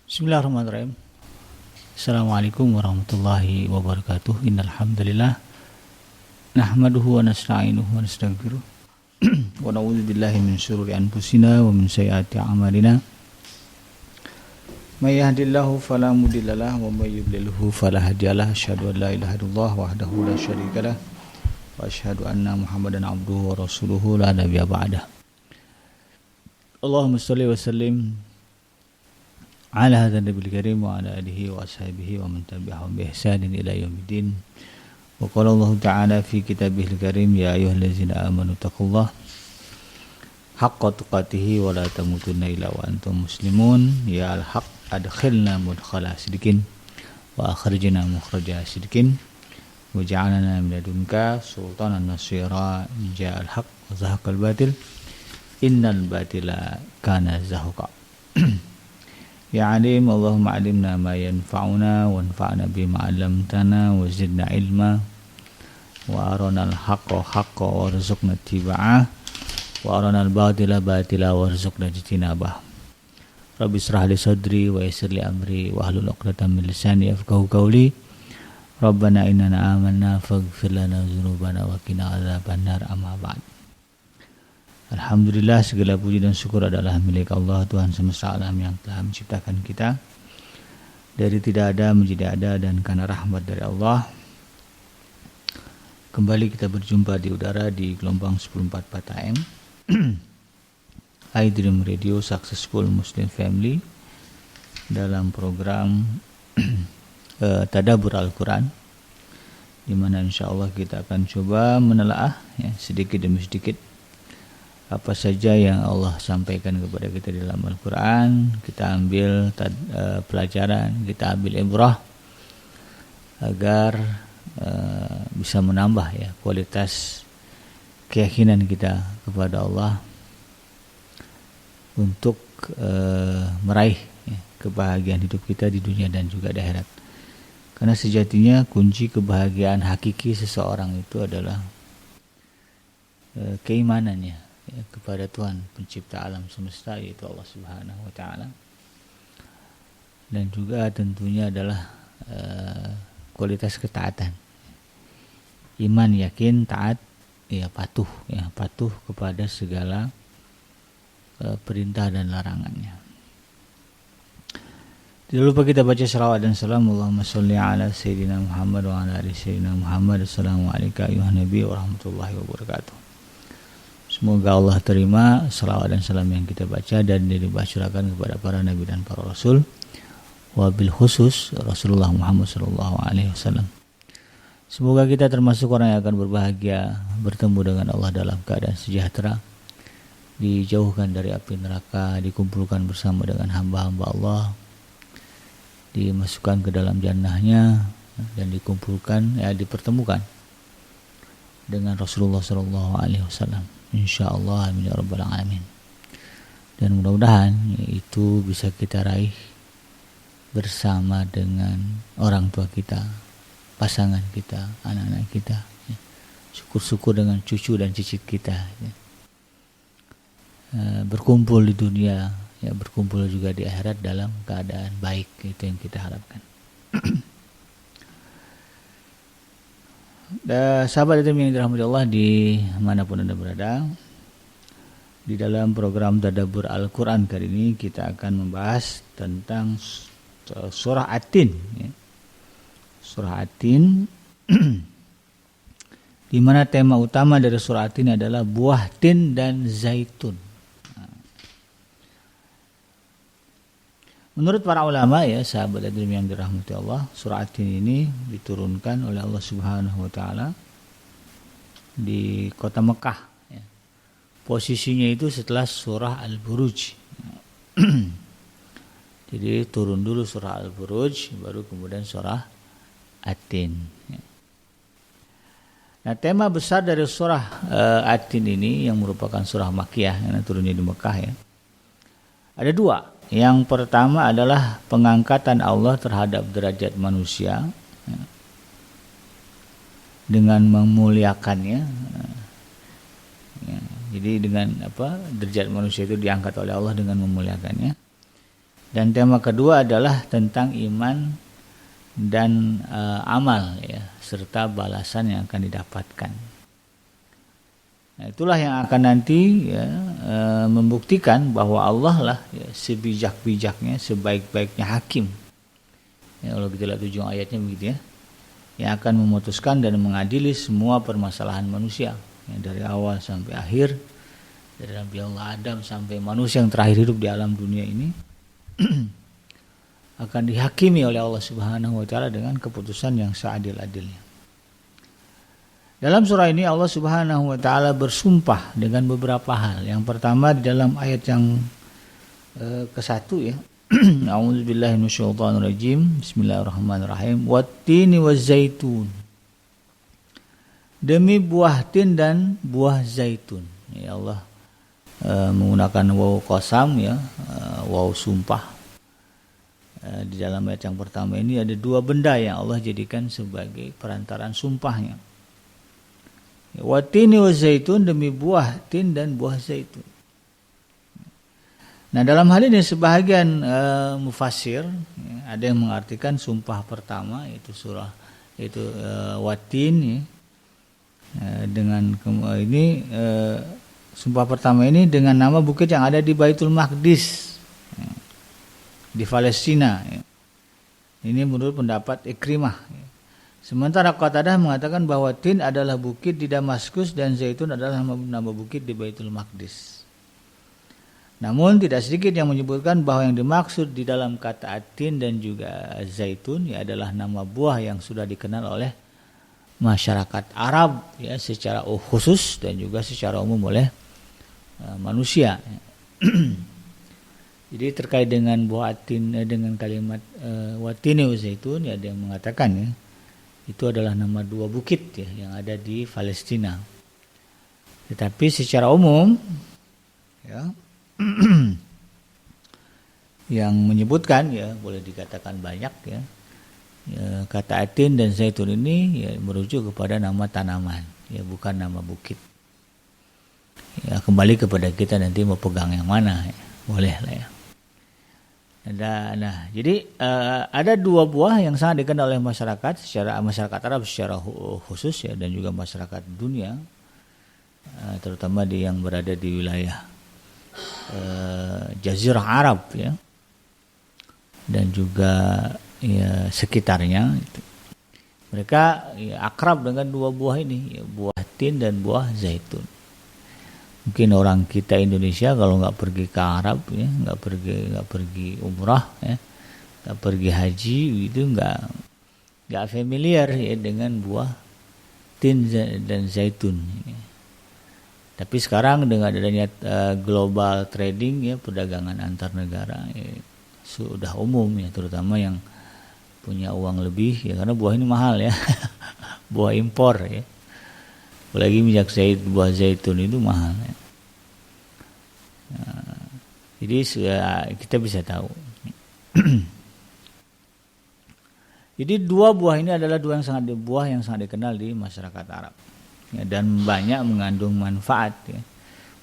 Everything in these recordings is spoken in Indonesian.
Bismillahirrahmanirrahim. Assalamualaikum warahmatullahi wabarakatuh. Innal hamdalillah nahmaduhu wa nasta'inuhu wa nastaghfiruh wa na'udzu billahi min syururi anfusina wa min sayyiati a'malina. May yahdihillahu fala mudhillalah wa may yudlilhu fala hadiyalah. Asyhadu an la ilaha illallah wahdahu la syarikalah wa asyhadu anna Muhammadan abduhu wa rasuluhu la nabiyya ba'dah. Allahumma shalli wa sallim ala hadzal nabiyil karim wa ala alihi wa ashabihi wa man tabi'ahum bi ihsanin ila yaumiddin. Wa qala Allah ta'ala fi kitabihil karim ya ayyuhallazina amanu taqullaha haqqa tuqatih wa la tamutunna illa wa antum muslimun. Ya al-haq adkhilna mudkhala sidqin wa akhrijna mukhraja sidqin waj'alna min ladunka sultanan nasira. Ja al-haq wa zahaqal batil innal batila kana zahuqa. Ya alim, Allahumma alimna ma yanfa'una wanfa'na bima 'allamtana wa zidna ilma wa arana al-haqqa haqqa warzuqna ittiba'ah wa arana al-batila batila warzuqna ijtinabah. Rabbi israh li sadri wa yassir li amri wa hlul 'uqdatam min lisani yafqahu qawli. Rabbana innana amanna faghfir lana dzunubana wa qina adzabannar. Amma ba'd. Alhamdulillah, segala puji dan syukur adalah milik Allah, Tuhan semesta alam yang telah menciptakan kita dari tidak ada menjadi ada, dan karena rahmat dari Allah kembali kita berjumpa di udara di gelombang 1044 AM iDream Radio Successful Muslim Family dalam program Tadabbur Al-Quran, di mana insyaallah kita akan coba menelaah sedikit demi sedikit apa saja yang Allah sampaikan kepada kita di dalam Al-Quran. Kita ambil pelajaran, kita ambil ibrah agar bisa menambah kualitas keyakinan kita kepada Allah untuk meraih kebahagiaan hidup kita di dunia dan juga di akhirat. Karena sejatinya kunci kebahagiaan hakiki seseorang itu adalah keimanannya kepada Tuhan pencipta alam semesta, yaitu Allah Subhanahu wa taala, dan juga tentunya adalah kualitas ketaatan. Iman, yakin, taat, patuh patuh kepada segala perintah dan larangannya. Tidak lupa kita baca salawat dan salam. Allahumma sholli ala sayyidina Muhammad wa ala ali sayyidina Muhammad. Assalamualaikum ayuhan nabi wa rahmatullahi wabarakatuh. Semoga Allah terima salawat dan salam yang kita baca dan dibacurakan kepada para nabi dan para rasul, wabil khusus Rasulullah Muhammad SAW. Semoga kita termasuk orang yang akan berbahagia bertemu dengan Allah dalam keadaan sejahtera, dijauhkan dari api neraka, dikumpulkan bersama dengan hamba-hamba Allah, dimasukkan ke dalam jannahnya, dan dipertemukan dengan Rasulullah SAW. InsyaAllah, amin ya rabbal alamin. Dan mudah-mudahan itu bisa kita raih bersama dengan orang tua kita, pasangan kita, anak-anak kita, syukur-syukur dengan cucu dan cicit kita, berkumpul di dunia, berkumpul juga di akhirat dalam keadaan baik. Itu yang kita harapkan. Sahabat yang dirahmati Allah di manapun Anda berada, di dalam program Tadabbur Al-Quran kali ini kita akan membahas tentang surah At-Tin, surah At-Tin di mana tema utama dari surah At-Tin adalah buah tin dan zaitun. Menurut para ulama, sahabat yang dirahmati Allah, surah At-Tin ini diturunkan oleh Allah Subhanahu wa taala di kota Mekah. Posisinya itu setelah surah Al-Buruj. Jadi turun dulu surah Al-Buruj, baru kemudian surah At-Tin. Nah, tema besar dari surah At-Tin ini yang merupakan surah Makkiyah yang turunnya di Mekah ada dua. Yang pertama adalah pengangkatan Allah terhadap derajat manusia dengan memuliakannya. Jadi dengan derajat manusia itu diangkat oleh Allah dengan memuliakannya. Dan tema kedua adalah tentang iman dan amal ya, serta balasan yang akan didapatkan. Nah, itulah yang akan nanti ya, membuktikan bahwa Allah lah ya, sebijak-bijaknya, sebaik-baiknya hakim. Ya, kalau kita lihat ujung ayatnya begitu ya, yang akan memutuskan dan mengadili semua permasalahan manusia, ya, dari awal sampai akhir, dari Nabi Allah Adam sampai manusia yang terakhir hidup di alam dunia ini akan dihakimi oleh Allah Subhanahu wa taala dengan keputusan yang seadil-adilnya. Dalam surah ini Allah Subhanahu wa taala bersumpah dengan beberapa hal. Yang pertama di dalam ayat yang ke-1 ya. A'udzubillahi minasyaitonirrajim. Bismillahirrahmanirrahim. Wattini wazzaitun. Demi buah tin dan buah zaitun. Ya Allah menggunakan waw qasam ya, waw sumpah. Di dalam ayat yang pertama ini ada dua benda yang Allah jadikan sebagai perantaran sumpahnya. Watini wa zaitun, demi buah tin dan buah zaitun. Nah, dalam hal ini sebahagian mufassir ya, ada yang mengartikan sumpah pertama itu surah itu watin ya, dengan ini sumpah pertama ini dengan nama bukit yang ada di Baitul Maqdis ya, di Palestina ya. Ini menurut pendapat Ikrimah ya. Sementara Qatadah mengatakan bahwa tin adalah bukit di Damaskus dan zaitun adalah nama bukit di Baitul Maqdis. Namun tidak sedikit yang menyebutkan bahwa yang dimaksud di dalam kata tin dan juga zaitun ya adalah nama buah yang sudah dikenal oleh masyarakat Arab ya secara khusus dan juga secara umum oleh manusia. Jadi terkait dengan buah tin dengan kalimat watini wa zaitun ya ada yang mengatakan ya itu adalah nama dua bukit ya yang ada di Palestina. Tetapi secara umum ya yang menyebutkan ya boleh dikatakan banyak ya, kata atin dan zaitun ini ya merujuk kepada nama tanaman ya bukan nama bukit. Ya kembali kepada kita nanti mau pegang yang mana ya. Boleh lah ya. Nah, jadi ada dua buah yang sangat dikenal oleh masyarakat Arab secara khusus ya dan juga masyarakat dunia, terutama yang berada di wilayah Jazirah Arab ya dan juga ya sekitarnya. Mereka ya, akrab dengan dua buah ini, ya, buah tin dan buah zaitun. Mungkin orang kita Indonesia kalau nggak pergi ke Arab ya, nggak pergi umrah ya, nggak pergi haji itu nggak familiar ya dengan buah tin dan zaitun. Ya. Tapi sekarang dengan adanya global trading ya, perdagangan antar negara ya, sudah umum ya, terutama yang punya uang lebih ya, karena buah ini mahal ya, buah impor ya. Apalagi minyak buah zaitun itu mahal ya. Nah, jadi kita bisa tahu. Jadi dua buah ini adalah buah yang sangat dikenal di masyarakat Arab ya, dan banyak mengandung manfaat ya.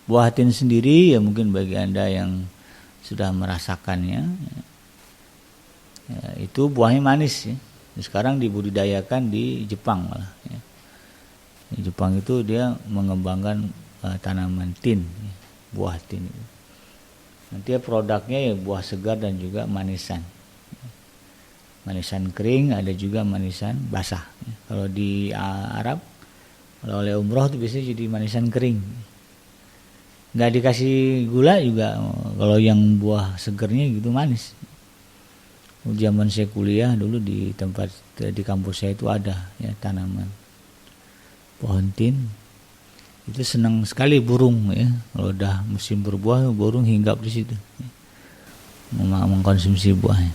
Buah tin sendiri ya mungkin bagi Anda yang sudah merasakannya ya, itu buahnya manis ya. Sekarang dibudidayakan di Jepang malah ya. Di Jepang itu dia mengembangkan tanaman tin, buah tin. Nanti produknya ya buah segar dan juga manisan. Manisan kering, ada juga manisan basah. Kalau di Arab, kalau oleh umroh itu biasanya jadi manisan kering. Nggak dikasih gula juga, kalau yang buah segernya gitu manis. Zaman saya kuliah dulu di kampus saya itu ada ya tanaman pohon tin, itu senang sekali burung ya, kalau udah musim berbuah burung hinggap di situ ya, mengkonsumsi buahnya.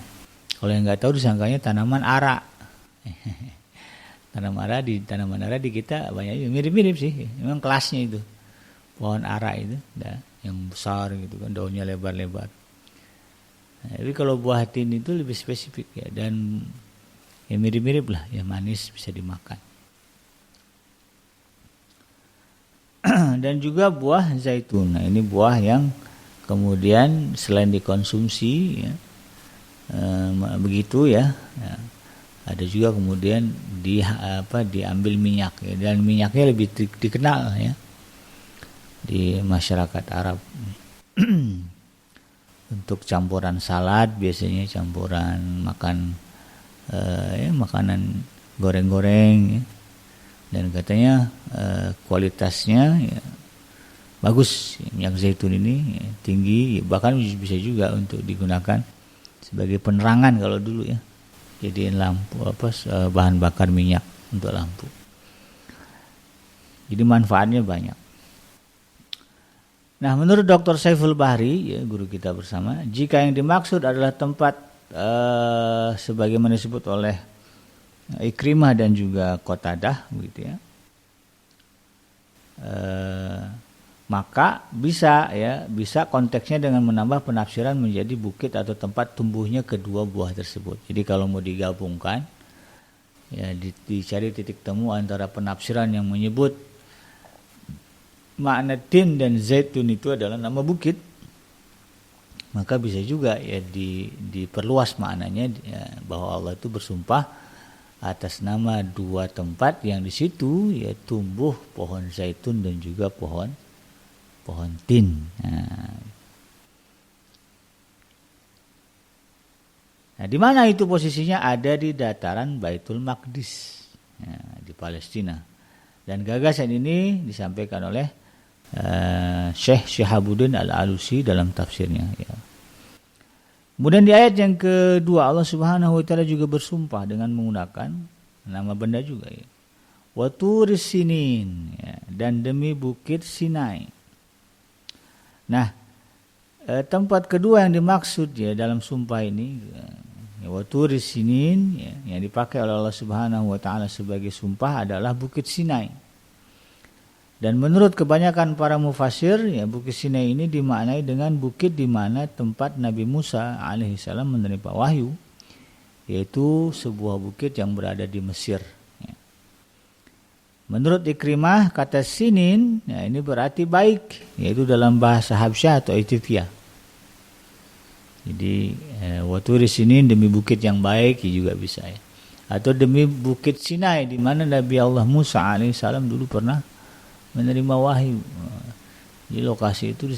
Kalau yang nggak tahu disangkanya tanaman ara. Tanaman ara di kita banyak mirip-mirip sih, memang kelasnya itu pohon ara itu, yang besar gitu kan, daunnya lebar-lebar. Nah, tapi kalau buah tin itu lebih spesifik ya, dan ya mirip-mirip lah, ya manis bisa dimakan. Dan juga buah zaitun. Nah, ini buah yang kemudian selain dikonsumsi ya, begitu ya. Ada juga kemudian diambil minyak ya, dan minyaknya lebih dikenal ya di masyarakat Arab. Untuk campuran salad biasanya, campuran makanan goreng-goreng ya. Dan katanya kualitasnya ya, bagus. Minyak zaitun ini ya, tinggi, bahkan bisa juga untuk digunakan sebagai penerangan kalau dulu ya. Jadiin lampu bahan bakar minyak untuk lampu. Jadi manfaatnya banyak. Nah, menurut Dr. Saiful Bahri, ya, guru kita bersama, jika yang dimaksud adalah tempat sebagaimana disebut oleh Ikrimah dan juga Qatadah, begitu ya, maka bisa konteksnya dengan menambah penafsiran menjadi bukit atau tempat tumbuhnya kedua buah tersebut. Jadi kalau mau digabungkan, ya dicari titik temu antara penafsiran yang menyebut makna tin dan zaitun itu adalah nama bukit, maka bisa juga ya diperluas maknanya ya, bahwa Allah itu bersumpah atas nama dua tempat yang di situ ya tumbuh pohon zaitun dan juga pohon tin. Nah, di mana itu posisinya? Ada di dataran Baitul Maqdis, ya, di Palestina. Dan gagasan ini disampaikan oleh Syekh Syihabuddin Al-Alusi dalam tafsirnya. Ya. Kemudian di ayat yang kedua Allah Subhanahu Wa Taala juga bersumpah dengan menggunakan nama benda juga. Ya. Wa turis sinin, ya, dan demi bukit Sinai. Nah, tempat kedua yang dimaksud ya dalam sumpah ini ya, wa turis sinin ya, yang dipakai oleh Allah Subhanahu Wa Taala sebagai sumpah adalah bukit Sinai. Dan menurut kebanyakan para mufasir, ya, bukit Sinai ini dimaknai dengan bukit di mana tempat Nabi Musa alaihissalam menerima wahyu, yaitu sebuah bukit yang berada di Mesir. Ya. Menurut Ikrimah, kata sinin, ya, ini berarti baik, yaitu dalam bahasa Habsyah atau Ethiopia. Jadi waturi sinin demi bukit yang baik ya juga bisa ya. Atau demi bukit Sinai di mana Nabi Allah Musa alaihissalam dulu pernah menerima wahyu. Di lokasi itu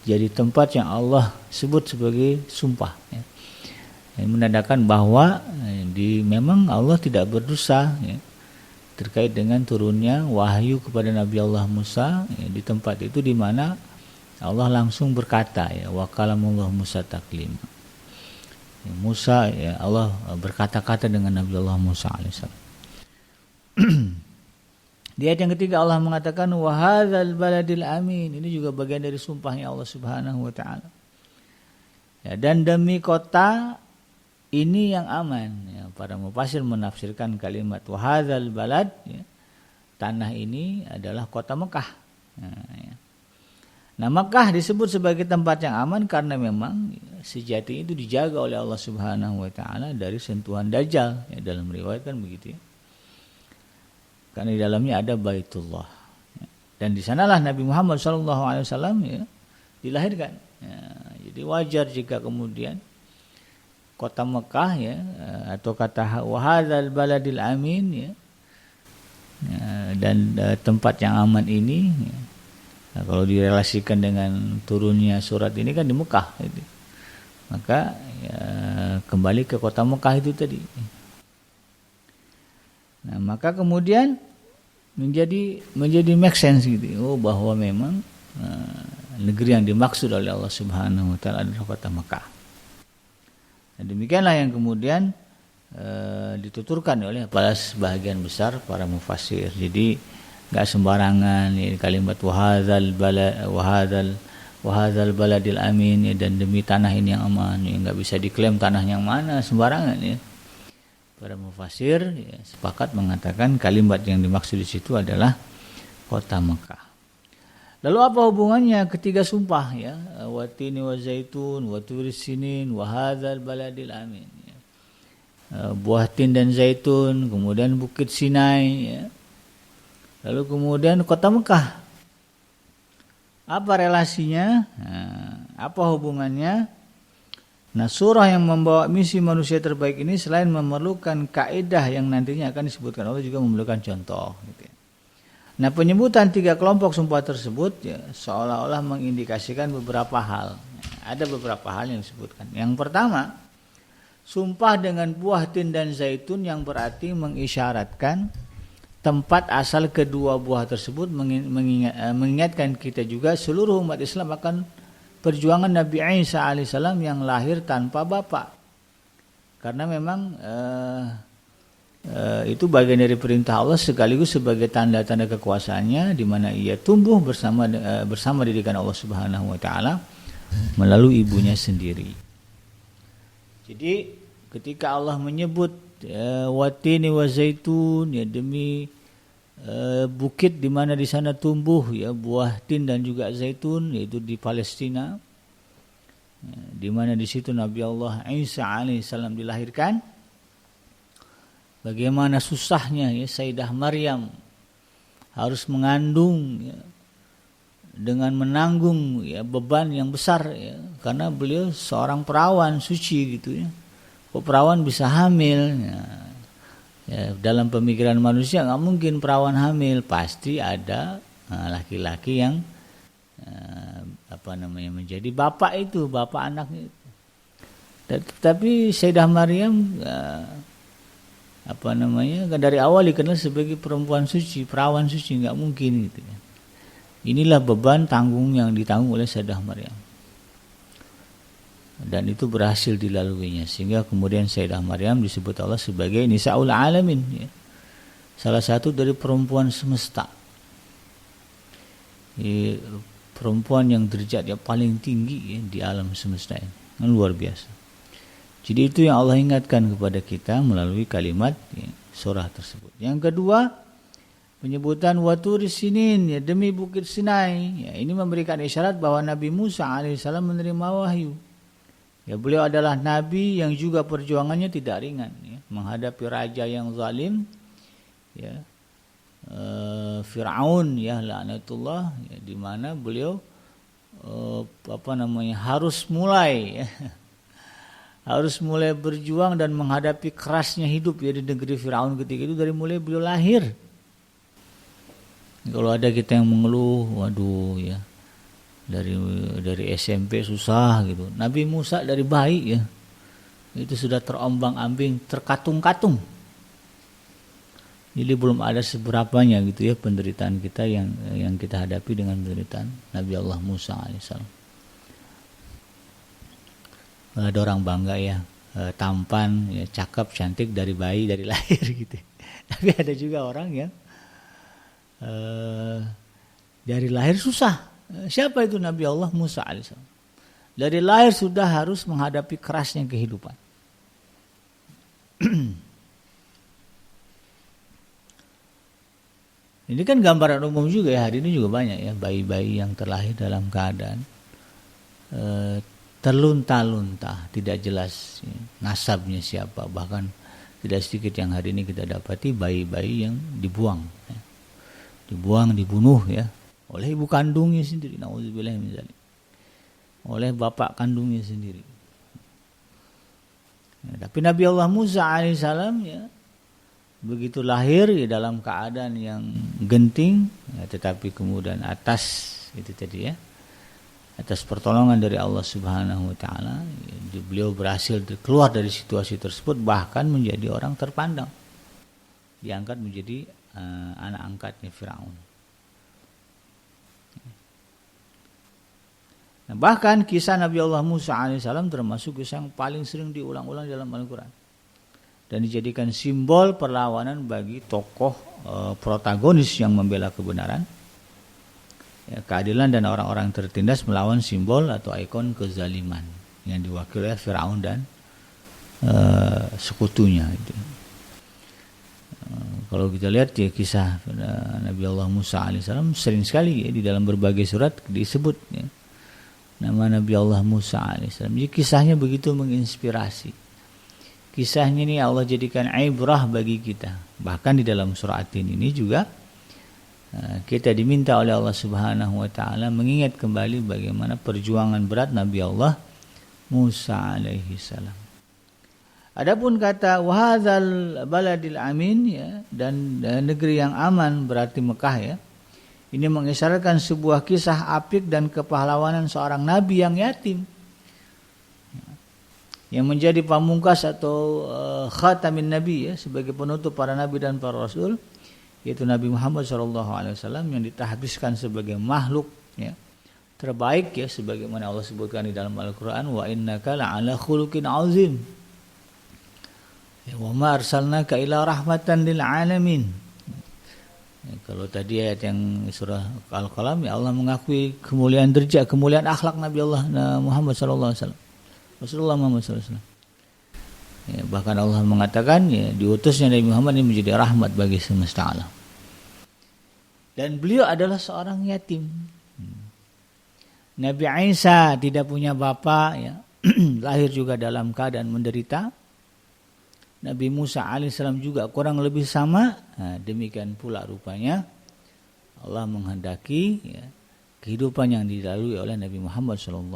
jadi tempat yang Allah sebut sebagai sumpah ya. Yang menandakan bahwa memang Allah tidak berdosa ya, terkait dengan turunnya wahyu kepada Nabi Allah Musa ya, di tempat itu di mana Allah langsung berkata ya, wa kalamullah Musa taklima. Ya, Musa ya, Allah berkata-kata dengan Nabi Allah Musa alaihissalam. Di ayat yang ketiga Allah mengatakan wa hadzal baladil amin. Ini juga bagian dari sumpahnya Allah Subhanahu wa taala. Ya, dan demi kota ini yang aman. Ya, para mufasir menafsirkan kalimat wa hadzal balad ya, tanah ini adalah kota Mekah. Nah, Mekah disebut sebagai tempat yang aman karena memang ya, sejatinya itu dijaga oleh Allah Subhanahu wa taala dari sentuhan Dajjal. Ya, dalam riwayat kan begitu ya. Karena di dalamnya ada Baitullah. Dan di sanalah Nabi Muhammad SAW ya, dilahirkan. Ya, jadi wajar jika kemudian kota Mekah ya, atau kata wahadzal baladil amin ya, dan tempat yang aman ini ya, nah, kalau direlasikan dengan turunnya surat ini kan di Mekah gitu. Maka ya, kembali ke kota Mekah itu tadi. Nah, maka kemudian menjadi make sense gitu. Oh, bahwa memang negeri yang dimaksud oleh Allah Subhanahu wa taala adalah kota Mekah. Nah, demikianlah yang kemudian dituturkan oleh sebagian besar para mufasir. Jadi enggak sembarangan ya, kalimat wahadzal baladil amin ya, dan demi tanah ini yang aman ya, enggak bisa diklaim tanah yang mana sembarangan ya. Para mufasir ya, sepakat mengatakan kalimat yang dimaksud di situ adalah kota Mekah. Lalu apa hubungannya ketiga sumpah ya? Watini wa zaitun, wa turis sinin, wa hadzal baladil amin. Ya. Buah tin dan zaitun, kemudian bukit Sinai ya. Lalu kemudian kota Mekah. Apa relasinya? Nah, Apa hubungannya? Nah, surah yang membawa misi manusia terbaik ini selain memerlukan kaidah yang nantinya akan disebutkan Allah juga memerlukan contoh. Gitu. Nah, penyebutan 3 kelompok sumpah tersebut ya, seolah-olah mengindikasikan beberapa hal. Ada beberapa hal yang disebutkan. Yang pertama, sumpah dengan buah tin dan zaitun yang berarti mengisyaratkan tempat asal kedua buah tersebut, mengingatkan kita juga seluruh umat Islam akan perjuangan Nabi Isa alaihissalam yang lahir tanpa bapak. Karena memang itu bagian dari perintah Allah sekaligus sebagai tanda-tanda kekuasaannya di mana ia tumbuh bersama didikan Allah Subhanahu wa taala melalui ibunya sendiri. Jadi ketika Allah menyebut watini wa zaitun ya demi bukit di mana di sana tumbuh ya buah tin dan juga zaitun, yaitu di Palestina, di mana di situ Nabi Allah Isa alaihissalam dilahirkan. Bagaimana susahnya ya Sayyidah Maryam harus mengandung ya, dengan menanggung ya beban yang besar ya, karena beliau seorang perawan suci gitu ya. Kok perawan bisa hamil? Ya, dalam pemikiran manusia nggak mungkin perawan hamil, pasti ada laki-laki yang menjadi bapak itu, bapak anaknya itu. Tapi Sayyidah Maryam dari awal dikenal sebagai perempuan suci, perawan suci, nggak mungkin gitu. Inilah beban tanggung yang ditanggung oleh Sayyidah Maryam. Dan itu berhasil dilaluinya sehingga kemudian Sayyidah Maryam disebut Allah sebagai Nisa'ul Alamin ya. Salah satu dari perempuan semesta ya, perempuan yang derajatnya paling tinggi ya, di alam semesta ini. Luar biasa. Jadi itu yang Allah ingatkan kepada kita melalui kalimat ya, surah tersebut. Yang kedua, penyebutan Waturis Sinin ya, demi bukit Sinai ya, ini memberikan isyarat bahwa Nabi Musa alaihissalam menerima wahyu. Ya, beliau adalah nabi yang juga perjuangannya tidak ringan ya, menghadapi raja yang zalim ya, Fir'aun ya laknatullah ya, di mana beliau harus mulai ya, harus mulai berjuang dan menghadapi kerasnya hidup ya di negeri Fir'aun ketika itu dari mulai beliau lahir. Kalau ada kita yang mengeluh, waduh ya, dari SMP susah gitu. Nabi Musa dari bayi ya itu sudah terombang-ambing, terkatung-katung. Jadi belum ada seberapanya gitu ya penderitaan kita yang kita hadapi dengan penderitaan Nabi Allah Musa alaihissalam. Ada orang bangga ya, tampan, ya, cakep, cantik dari bayi, dari lahir gitu. Tapi ada juga orang yang dari lahir susah. Siapa itu Nabi Allah Musa alaihissalam? Dari lahir sudah harus menghadapi kerasnya kehidupan. Ini kan gambaran umum juga ya, hari ini juga banyak ya bayi-bayi yang terlahir dalam keadaan terlunta-lunta, tidak jelas ya, nasabnya siapa. Bahkan tidak sedikit yang hari ini kita dapati bayi-bayi yang dibuang, ya. Dibunuh ya oleh ibu kandungnya sendiri, nauzubillah min dzalik, oleh bapak kandungnya sendiri. Ya, tapi Nabi Allah Musa alaihissalam ya begitu lahir ya dalam keadaan yang genting, ya, tetapi kemudian atas itu tadi ya, atas pertolongan dari Allah Subhanahu wa taala, ya, beliau berhasil keluar dari situasi tersebut, bahkan menjadi orang terpandang, diangkat menjadi anak angkatnya Firaun. Nah, bahkan kisah Nabi Allah Musa alaihissalam termasuk kisah yang paling sering diulang-ulang dalam Al-Quran dan dijadikan simbol perlawanan bagi tokoh protagonis yang membela kebenaran, ya, keadilan dan orang-orang tertindas melawan simbol atau ikon kezaliman yang diwakili oleh Firaun dan sekutunya itu. Kalau kita lihat ya kisah Nabi Allah Musa alaihissalam sering sekali ya, di dalam berbagai surat disebut ya, nama Nabi Allah Musa alaihissalam. Jadi kisahnya begitu menginspirasi. Kisahnya ini Allah jadikan ibrah bagi kita. Bahkan di dalam surah At-Tin ini juga kita diminta oleh Allah Subhanahu wa taala mengingat kembali bagaimana perjuangan berat Nabi Allah Musa alaihi salam. Adapun kata wahadzal baladil amin ya, dan negeri yang aman berarti Mekah ya. Ini mengisyaratkan sebuah kisah apik dan kepahlawanan seorang nabi yang yatim, yang menjadi pamungkas atau khatamin nabi ya, sebagai penutup para nabi dan para rasul, yaitu Nabi Muhammad SAW yang ditahbiskan sebagai makhluk ya, terbaik ya, sebagaimana Allah sebutkan di dalam Al-Quran, wa innaka la'ala khuluqin azim ya, wa ma arsalnaka ila rahmatan lil alamin. Ya, kalau tadi ayat yang surah Al-Qalam ya, Allah mengakui kemuliaan derajat, kemuliaan akhlak Nabi Allah Muhammad SAW, Rasulullah Muhammad SAW. Ya, bahkan Allah mengatakan ya, diutusnya Nabi Muhammad ini menjadi rahmat bagi semesta alam. Dan beliau adalah seorang yatim. Nabi Isa tidak punya bapak ya, lahir juga dalam keadaan menderita. Nabi Musa alaihissalam juga kurang lebih sama. Nah, demikian pula rupanya Allah menghendaki ya, kehidupan yang dilalui oleh Nabi Muhammad SAW.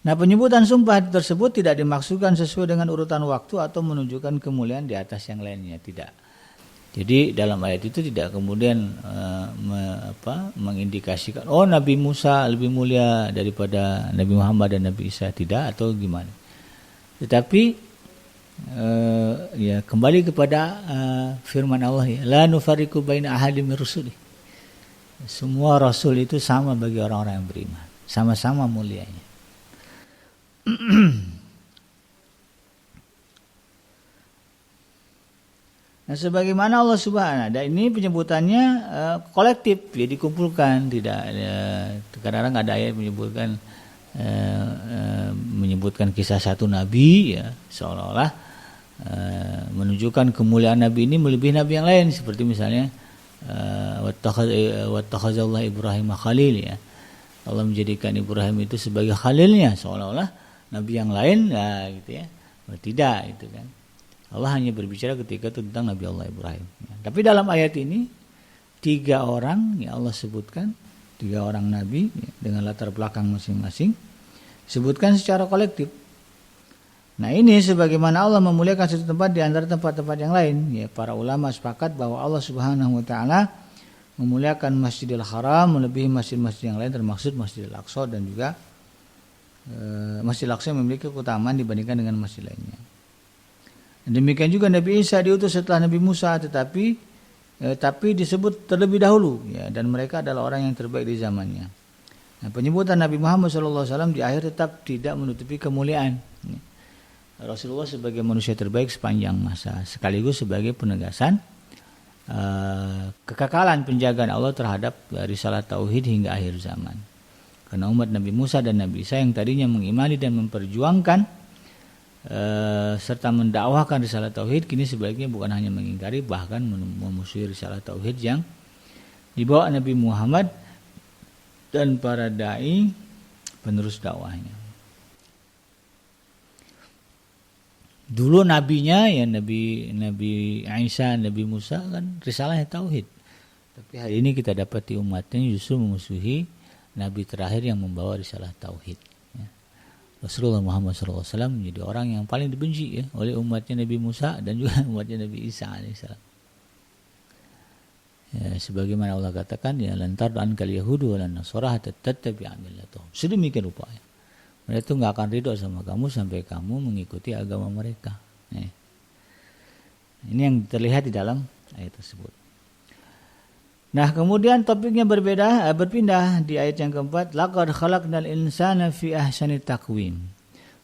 Nah, penyebutan sumpah tersebut tidak dimaksudkan sesuai dengan urutan waktu atau menunjukkan kemuliaan di atas yang lainnya, tidak. Jadi dalam ayat itu tidak kemudian mengindikasikan Nabi Musa lebih mulia daripada Nabi Muhammad dan Nabi Isa, tidak, atau gimana. Tetapi ya kembali kepada firman Allah ya, la nufarriqu baina ahadin min rusuli. Semua rasul itu sama bagi orang-orang yang beriman, sama-sama mulianya. Nah, sebagaimana Allah Subhanahu, dan ini penyebutannya kolektif ya, dikumpulkan, tidak kadang-kadang ada ayat menyebutkan kisah satu nabi ya, seolah-olah menunjukkan kemuliaan nabi ini melebihi nabi yang lain, seperti misalnya wattakhazallahu Ibrahim khalil ya. Allah menjadikan Ibrahim itu sebagai khalilnya, seolah-olah nabi yang lain ya gitu ya. Tidak, itu kan. Allah hanya berbicara ketika itu tentang Nabi Allah Ibrahim. Tapi dalam ayat ini 3 orang ya Allah sebutkan, 3 orang nabi ya, dengan latar belakang masing-masing, sebutkan secara kolektif. Nah, ini sebagaimana Allah memuliakan satu tempat di antara tempat-tempat yang lain ya, para ulama sepakat bahwa Allah Subhanahu wa taala memuliakan Masjidil Haram melebihi masjid-masjid yang lain, termasuk Masjidil Aqsa, dan juga Masjidil Aqsa memiliki keutamaan dibandingkan dengan masjid lainnya. Demikian juga Nabi Isa diutus setelah Nabi Musa, tapi disebut terlebih dahulu ya, dan mereka adalah orang yang terbaik di zamannya. Nah, penyebutan Nabi Muhammad SAW di akhir tetap tidak menutupi kemuliaan ya, Rasulullah sebagai manusia terbaik sepanjang masa, sekaligus sebagai penegasan kekekalan penjagaan Allah terhadap risalah tauhid hingga akhir zaman. Karena umat Nabi Musa dan Nabi Isa yang tadinya mengimani dan memperjuangkan serta mendakwahkan risalah tauhid, kini sebaliknya bukan hanya mengingkari, bahkan memusuhi risalah tauhid yang dibawa Nabi Muhammad dan para dai penerus dakwahnya. Dulu nabinya ya Nabi Isa, Nabi Musa kan risalahnya tauhid. Tapi hari ini kita dapat di umatnya justru memusuhi nabi terakhir yang membawa risalah tauhid. Rasulullah Muhammad SAW menjadi orang yang paling dibenci ya, oleh umatnya Nabi Musa dan juga umatnya Nabi Isa alaihissalam. Ya, sebagaimana Allah katakan ya, lantar ankal yahudu wal nasara hatta tattabi'a millatahum. Sedemikian rupanya mereka itu nggak akan ridho sama kamu sampai kamu mengikuti agama mereka. Ya. Ini yang terlihat di dalam ayat tersebut. Nah, kemudian topiknya berpindah di ayat yang keempat, laqad khalaqnal insana fi ahsani taqwim.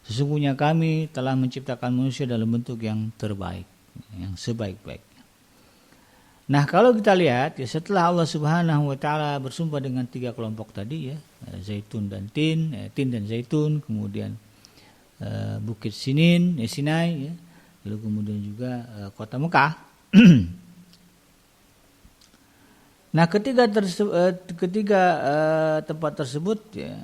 Sesungguhnya kami telah menciptakan manusia dalam bentuk yang terbaik, yang sebaik-baiknya. Nah, kalau kita lihat ya, setelah Allah Subhanahu wa taala bersumpah dengan 3 kelompok tadi ya, zaitun dan tin dan zaitun, kemudian bukit Sinai ya, lalu kemudian juga kota Mekah. Nah, ketiga tempat tersebut ya,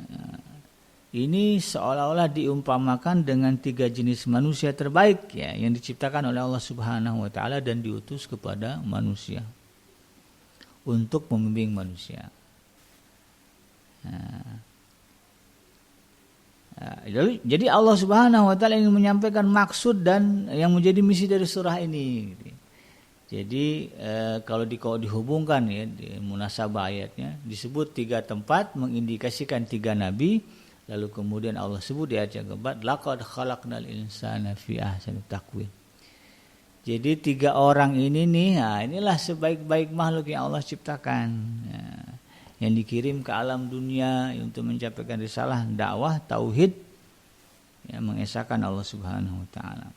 ini seolah-olah diumpamakan dengan 3 jenis manusia terbaik ya yang diciptakan oleh Allah Subhanahu wa taala dan diutus kepada manusia untuk membimbing manusia. Jadi Allah Subhanahu wa taala ingin menyampaikan maksud dan yang menjadi misi dari surah ini. Jadi kalau dihubungkan ya di munasabah ayatnya disebut 3 tempat mengindikasikan 3 nabi. Lalu kemudian Allah sebut di ayat yang keempat, laqad khalaqnal insana fi ahsani taqwim. Jadi 3 orang ini nih, inilah sebaik-baik makhluk yang Allah ciptakan. Yang dikirim ke alam dunia untuk menyampaikan risalah, dakwah, tauhid, yang mengesahkan Allah Subhanahu wa taala.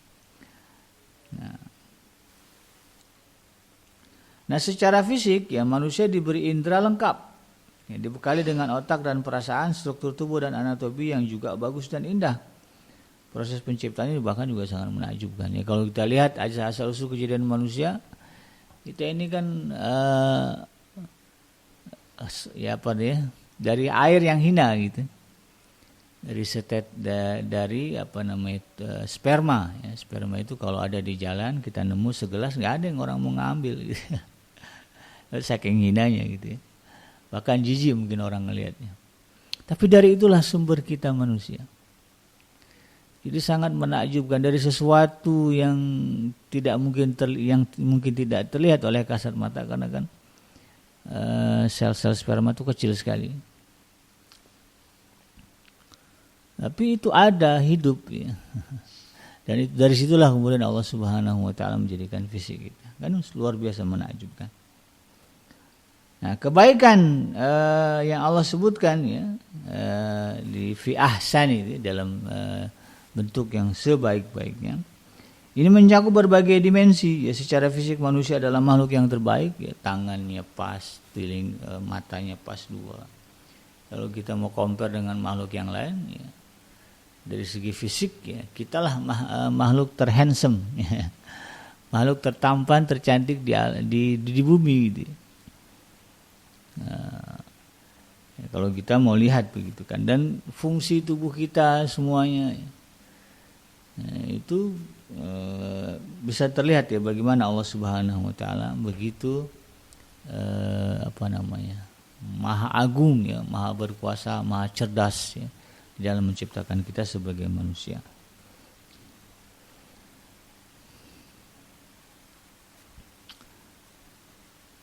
Nah, secara fisik ya manusia diberi indera lengkap. Ya, dibekali dengan otak dan perasaan, struktur tubuh dan anatomi yang juga bagus dan indah. Proses penciptaan ini bahkan juga sangat menakjubkan. Ya, kalau kita lihat asal-usul kejadian manusia, kita ini kan dari air yang hina gitu. Dari sperma. Ya, sperma itu kalau ada di jalan kita nemu segelas nggak ada yang orang mau ngambil. Gitu. Saking hinanya gitu ya. Bahkan jijik mungkin orang ngelihatnya. Tapi dari itulah sumber kita manusia. Jadi sangat menakjubkan dari sesuatu yang mungkin tidak terlihat oleh kasat mata karena kan sel-sel sperma itu kecil sekali. Tapi itu ada hidup ya. Dan dari situlah kemudian Allah Subhanahu wa taala menjadikan fisik kita. Kan luar biasa menakjubkan. Nah, kebaikan yang Allah sebutkan ya di fi ahsani dalam bentuk yang sebaik-baiknya. Ini mencakup berbagai dimensi ya, secara fisik manusia adalah makhluk yang terbaik ya, tangannya pas, matanya pas 2. Kalau kita mau compare dengan makhluk yang lain ya, dari segi fisik ya, kitalah makhluk terhandsome ya. Makhluk tertampan, tercantik di bumi gitu. Ya, kalau kita mau lihat begitu kan, dan fungsi tubuh kita semuanya itu bisa terlihat ya bagaimana Allah Subhanahu wa taala begitu maha agung ya, maha berkuasa, maha cerdas ya di dalam menciptakan kita sebagai manusia.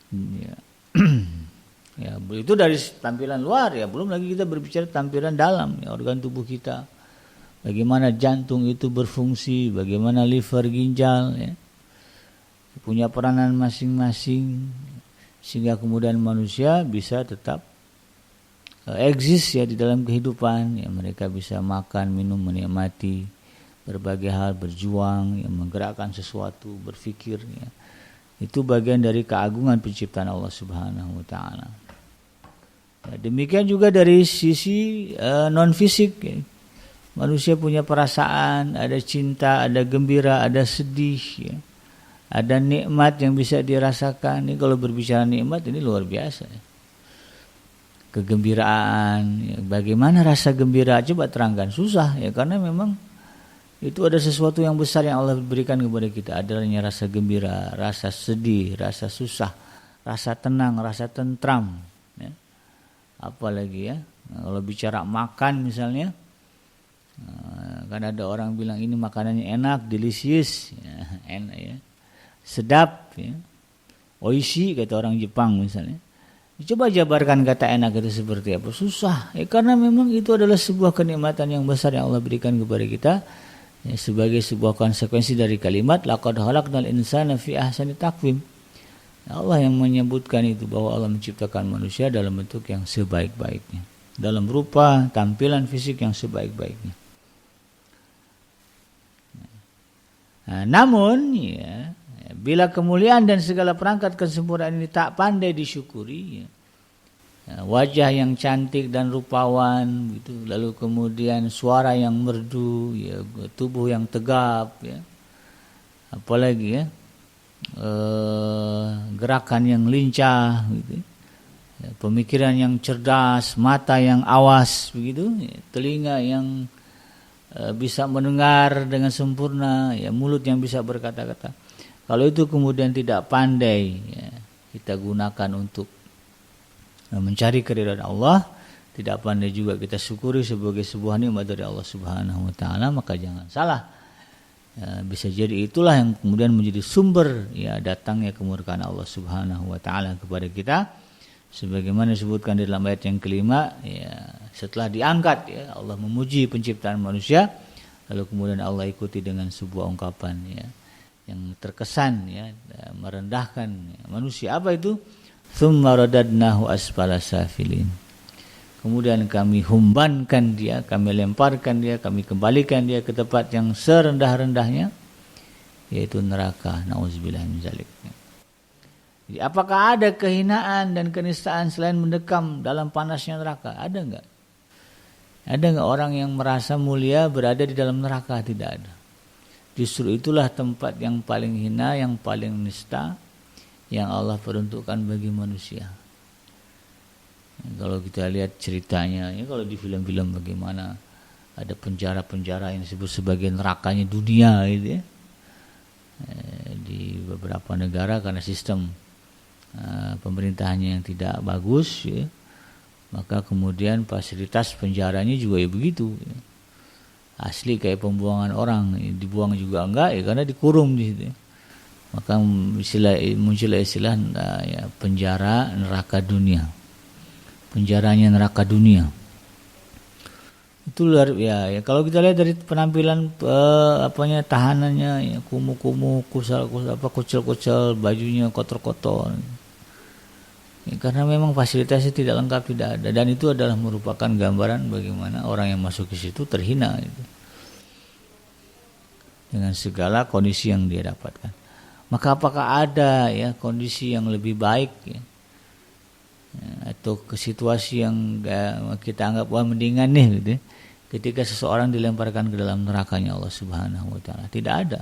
Ya. Ya, itu dari tampilan luar ya, belum lagi kita berbicara tampilan dalam ya, organ tubuh kita. Bagaimana jantung itu berfungsi, bagaimana liver, ginjal ya. Punya peranan masing-masing sehingga kemudian manusia bisa tetap eksis ya di dalam kehidupan ya, mereka bisa makan, minum, menikmati berbagai hal, berjuang ya, menggerakkan sesuatu, berpikir ya. Itu bagian dari keagungan penciptaan Allah Subhanahu wa taala. Ya, demikian juga dari sisi non fisik ya. Manusia punya perasaan, ada cinta, ada gembira, ada sedih ya. Ada nikmat yang bisa dirasakan. Ini kalau berbicara nikmat ini luar biasa ya. Kegembiraan ya. Bagaimana rasa gembira, coba terangkan, susah ya, karena memang itu ada sesuatu yang besar yang Allah berikan kepada kita. Adanya rasa gembira, rasa sedih, rasa susah, rasa tenang, rasa tentram ya. Apalagi ya, kalau bicara makan misalnya, kan ada orang bilang ini makanannya enak, delicious ya, enak ya, sedap ya, oishi kata orang Jepang misalnya. Coba jabarkan kata enak itu seperti apa? Susah ya, karena memang itu adalah sebuah kenikmatan yang besar yang Allah berikan kepada kita ya, sebagai sebuah konsekuensi dari kalimat laqad khalaqnal insana fi ahsani taqwim. Allah yang menyebutkan itu, bahwa Allah menciptakan manusia dalam bentuk yang sebaik-baiknya, dalam rupa tampilan fisik yang sebaik-baiknya. Nah, namun ya, bila kemuliaan dan segala perangkat kesempurnaan ini tak pandai disyukuri ya, wajah yang cantik dan rupawan gitu, lalu kemudian suara yang merdu ya, tubuh yang tegap ya, apalagi ya, gerakan yang lincah gitu, pemikiran yang cerdas, mata yang awas begitu, telinga yang bisa mendengar dengan sempurna, mulut yang bisa berkata-kata. Kalau itu kemudian tidak pandai kita gunakan untuk mencari keridhaan Allah, tidak pandai juga kita syukuri sebagai sebuah nikmat dari Allah Subhanahu wa taala, maka jangan salah. Bisa jadi itulah yang kemudian menjadi sumber datangnya kemurkaan Allah Subhanahu wa taala kepada kita. Sebagaimana disebutkan di dalam ayat yang kelima, setelah diangkat Allah memuji penciptaan manusia, lalu kemudian Allah ikuti dengan sebuah ungkapan yang terkesan merendahkan manusia. Apa itu? Tsumma radadnahu asfala safilin. Kemudian kami humbankan dia, kami lemparkan dia, kami kembalikan dia ke tempat yang serendah-rendahnya, yaitu neraka. Nauzubillah min dzalik. Jadi apakah ada kehinaan dan kenistaan selain mendekam dalam panasnya neraka? Ada enggak? Ada enggak orang yang merasa mulia berada di dalam neraka? Tidak ada. Justru itulah tempat yang paling hina, yang paling nista, yang Allah peruntukkan bagi manusia. Kalau kita lihat ceritanya, kalau di film-film bagaimana ada penjara-penjara yang disebut sebagai nerakanya dunia gitu di beberapa negara karena sistem pemerintahannya yang tidak bagus, maka kemudian fasilitas penjaranya juga begitu. Asli kayak pembuangan orang, dibuang juga enggak karena dikurung di situ. Maka muncullah istilah penjara neraka dunia. Penjaranya neraka dunia. Itu luar kalau kita lihat dari penampilan tahanannya kumuh-kumuh, kucel-kucel, bajunya kotor-kotor. Karena memang fasilitasnya tidak lengkap, tidak ada, dan itu adalah merupakan gambaran bagaimana orang yang masuk ke situ terhina dengan segala kondisi yang dia dapatkan. Maka apakah ada kondisi yang lebih baik atau ke situasi yang kita anggap mendingan nih ketika seseorang dilemparkan ke dalam nerakanya Allah Subhanahu wa taala? Tidak ada.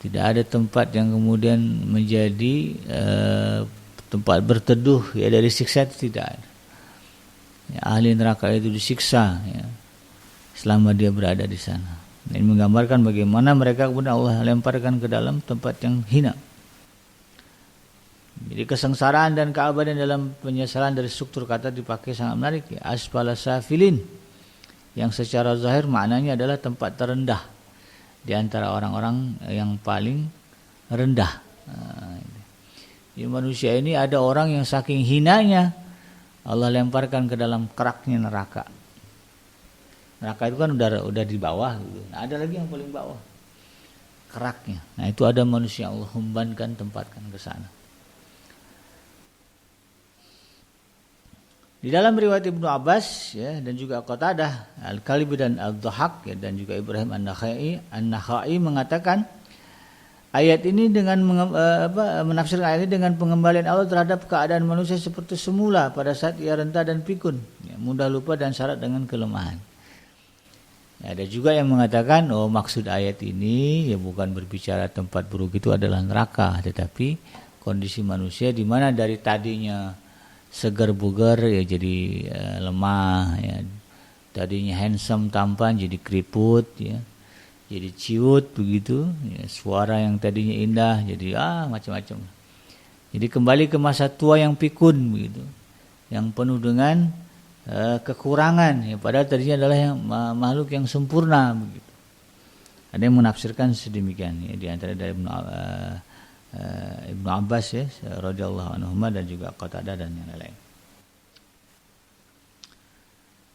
Tidak ada tempat yang kemudian menjadi tempat berteduh dari siksa, itu tidak ada. Ahli neraka itu disiksa selama dia berada di sana. Ini menggambarkan bagaimana mereka kemudian Allah lemparkan ke dalam tempat yang hina. Jadi kesengsaraan dan keabadian dalam penyesalan dari struktur kata dipakai sangat menarik. Asfala safilin, yang secara zahir maknanya adalah tempat terendah di antara orang-orang yang paling rendah. Di manusia ini ada orang yang saking hinanya Allah lemparkan ke dalam keraknya neraka. Neraka itu kan udah di bawah gitu. Nah, ada lagi yang paling bawah, keraknya. Nah, itu ada manusia Allah humbankan, tempatkan ke sana. Di dalam riwayat Ibnu Abbas dan juga Qatadah, Al-Kalbi dan Al-Dhahak dan juga Ibrahim An-Nakhai mengatakan ayat ini dengan menafsirkan ayat ini dengan pengembalian Allah terhadap keadaan manusia seperti semula pada saat ia renta dan pikun, mudah lupa dan syarat dengan kelemahan. Ada juga yang mengatakan maksud ayat ini bukan berbicara tempat buruk itu adalah neraka, tetapi kondisi manusia di mana dari tadinya segar bugar jadi lemah, tadinya handsome tampan jadi keriput, jadi ciut begitu, suara yang tadinya indah jadi macam-macam. Jadi kembali ke masa tua yang pikun begitu, yang penuh dengan kekurangan, padahal tadinya adalah makhluk yang sempurna begitu. Ada yang menafsirkan sedemikian, di antara dari Ibnu Abbas radhiyallahu anhu dan juga Qatadah dan yang lain.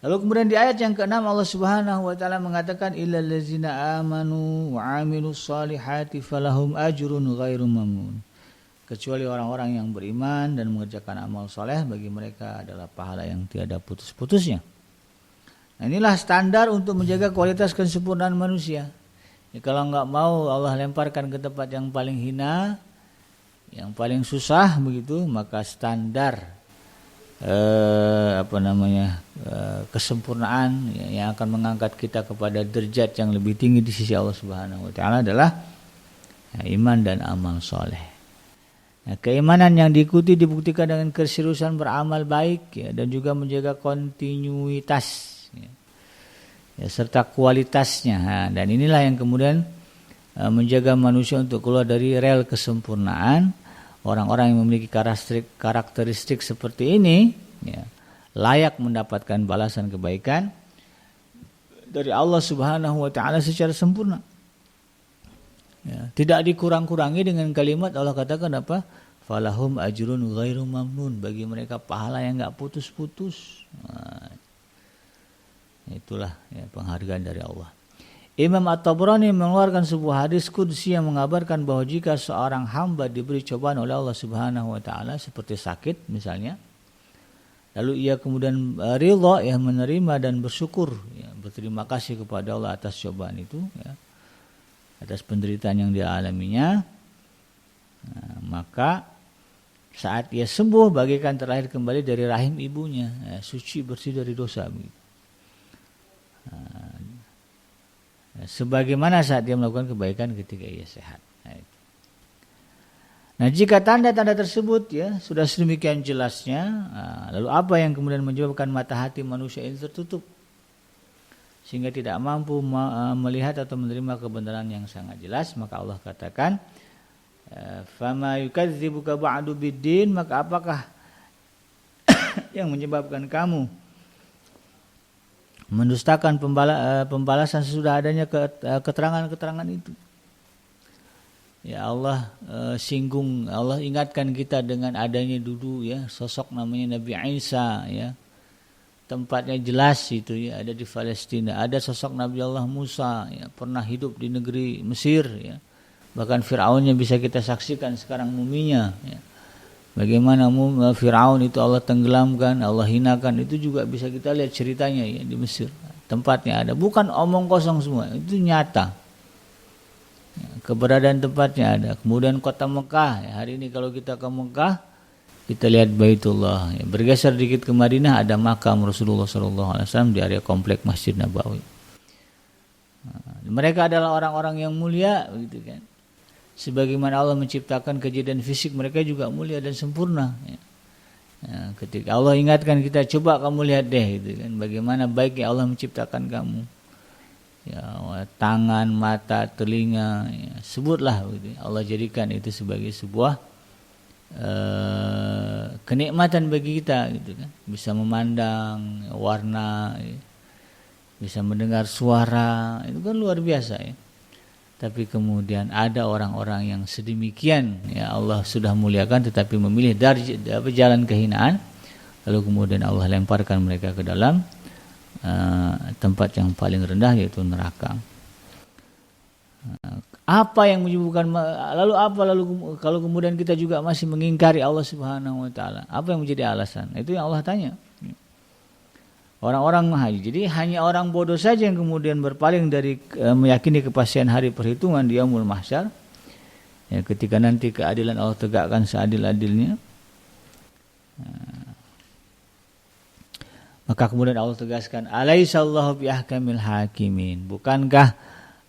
Lalu kemudian di ayat yang ke-6 Allah Subhanahu wa taala mengatakan illal ladzina amanu wa amilus solihati falahum ajrun ghairu mamnun. Kecuali orang-orang yang beriman dan mengerjakan amal soleh, bagi mereka adalah pahala yang tiada putus-putusnya. Nah, inilah standar untuk menjaga kualitas kesempurnaan manusia. Kalau enggak mau Allah lemparkan ke tempat yang paling hina, yang paling susah begitu, maka standar kesempurnaan yang akan mengangkat kita kepada derajat yang lebih tinggi di sisi Allah Subhanahu wa taala adalah iman dan amal soleh. Keimanan yang diikuti dibuktikan dengan keseriusan beramal baik ya, dan juga menjaga kontinuitas ya, serta kualitasnya. Dan inilah yang kemudian menjaga manusia untuk keluar dari rel kesempurnaan. Orang-orang yang memiliki karakteristik seperti ini ya, layak mendapatkan balasan kebaikan dari Allah Subhanahu wa taala secara sempurna. Ya, tidak dikurang-kurangi dengan kalimat Allah katakan apa? Falahum ajrun ghairu mamnun, bagi mereka pahala yang enggak putus-putus. Nah, itulah ya, penghargaan dari Allah. Imam At-Tabrani mengeluarkan sebuah hadis qudsi yang mengabarkan bahwa jika seorang hamba diberi cobaan oleh Allah Subhanahu wa taala seperti sakit misalnya, lalu ia kemudian ridha ya, menerima dan bersyukur ya, berterima kasih kepada Allah atas cobaan itu ya, atas penderitaan yang dialaminya, nah, maka saat ia sembuh bagaikan terlahir kembali dari rahim ibunya ya, suci bersih dari dosa begitu. Sebagaimana saat dia melakukan kebaikan ketika ia sehat. Nah, jika tanda-tanda tersebut ya sudah sedemikian jelasnya, lalu apa yang kemudian menyebabkan mata hati manusia ini tertutup sehingga tidak mampu melihat atau menerima kebenaran yang sangat jelas? Maka Allah katakan, fama yukadzibuka ba'du biddin, maka apakah yang menyebabkan kamu mendustakan pembalasan sesudah adanya keterangan-keterangan itu? Ya Allah singgung, Allah ingatkan kita dengan adanya dulu ya sosok namanya Nabi Isa ya. Tempatnya jelas itu ya, ada di Palestina. Ada sosok Nabi Allah Musa ya, pernah hidup di negeri Mesir ya. Bahkan Fir'aunnya bisa kita saksikan sekarang muminya ya. Bagaimana Fir'aun itu Allah tenggelamkan, Allah hinakan, itu juga bisa kita lihat ceritanya ya di Mesir. Tempatnya ada, bukan omong kosong semua, itu nyata. Ya, keberadaan tempatnya ada. Kemudian kota Mekah, ya, hari ini kalau kita ke Mekah, kita lihat Baitullah. Ya, bergeser dikit ke Madinah, ada makam Rasulullah SAW di area komplek Masjid Nabawi. Nah, mereka adalah orang-orang yang mulia, gitu kan. Sebagaimana Allah menciptakan kejadian fisik, mereka juga mulia dan sempurna. Ya. Ya, ketika Allah ingatkan kita, coba kamu lihat deh, gitu kan, bagaimana baiknya Allah menciptakan kamu. Ya, tangan, mata, telinga, ya, sebutlah, gitu. Allah jadikan itu sebagai sebuah kenikmatan bagi kita, gitu kan. Bisa memandang warna, ya. Bisa mendengar suara, itu kan luar biasa ya. Tapi kemudian ada orang-orang yang sedemikian ya Allah sudah muliakan tetapi memilih dari jalan kehinaan, lalu kemudian Allah lemparkan mereka ke dalam tempat yang paling rendah yaitu neraka. Apa yang menyebabkan lalu kalau kemudian kita juga masih mengingkari Allah Subhanahu wa taala? Apa yang menjadi alasan? Itu yang Allah tanya. Orang-orang haji. Jadi hanya orang bodoh saja yang kemudian berpaling dari meyakini kepastian hari perhitungan di Yaumul Mahsyar. Ya, ketika nanti keadilan Allah tegakkan seadil-adilnya. Maka kemudian Allah tegaskan, alaihissallahu biahkamil hakimin. Bukankah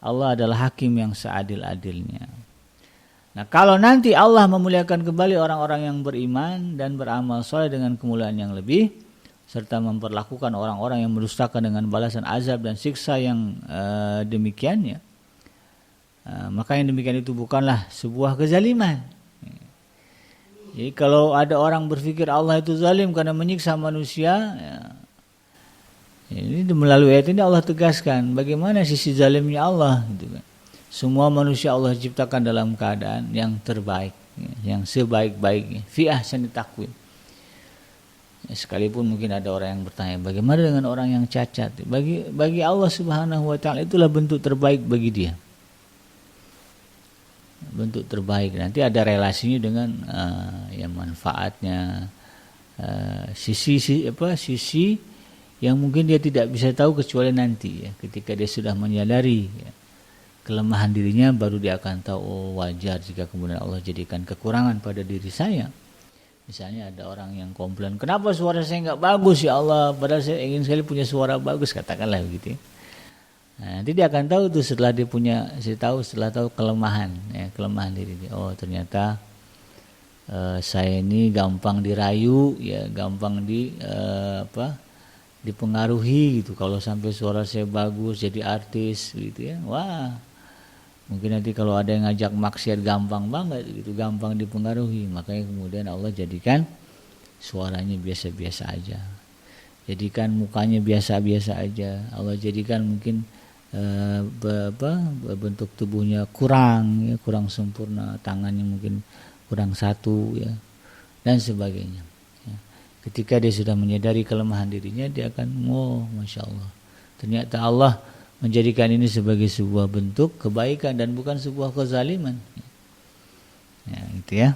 Allah adalah hakim yang seadil-adilnya? Nah, kalau nanti Allah memuliakan kembali orang-orang yang beriman dan beramal soleh dengan kemuliaan yang lebih, serta memperlakukan orang-orang yang mendustakan dengan balasan azab dan siksa yang demikian ya, maka yang demikian itu bukanlah sebuah kezaliman. Jadi kalau ada orang berpikir Allah itu zalim karena menyiksa manusia ya, ini melalui ayat ini Allah tegaskan bagaimana sisi zalimnya Allah gitu kan. Semua manusia Allah ciptakan dalam keadaan yang terbaik ya, yang sebaik-baiknya fi ahsani taqwim. Sekalipun mungkin ada orang yang bertanya bagaimana dengan orang yang cacat? Bagi Allah Subhanahu wa taala itulah bentuk terbaik bagi dia. Bentuk terbaik. Nanti ada relasinya dengan yang manfaatnya, sisi yang mungkin dia tidak bisa tahu kecuali nanti ya, ketika dia sudah menyadari ya, kelemahan dirinya, baru dia akan tahu, oh wajar jika kemudian Allah jadikan kekurangan pada diri saya. Misalnya ada orang yang komplain, kenapa suara saya nggak bagus ya Allah, padahal saya ingin sekali punya suara bagus, katakanlah begitu. Nah, nanti dia akan tahu tuh setelah dia tahu kelemahan, ya, kelemahan diri dia. Oh ternyata saya ini gampang dirayu, ya gampang dipengaruhi gitu. Kalau sampai suara saya bagus jadi artis gitu ya, wah mungkin nanti kalau ada yang ngajak maksiat gampang banget gitu, gampang dipengaruhi. Makanya kemudian Allah jadikan suaranya biasa-biasa aja, jadikan mukanya biasa-biasa aja. Allah jadikan mungkin bentuk tubuhnya kurang sempurna, tangannya mungkin kurang satu ya, dan sebagainya. Ketika dia sudah menyadari kelemahan dirinya, dia akan Masya Allah, ternyata Allah menjadikan ini sebagai sebuah bentuk kebaikan dan bukan sebuah kezaliman. Ya, gitu ya.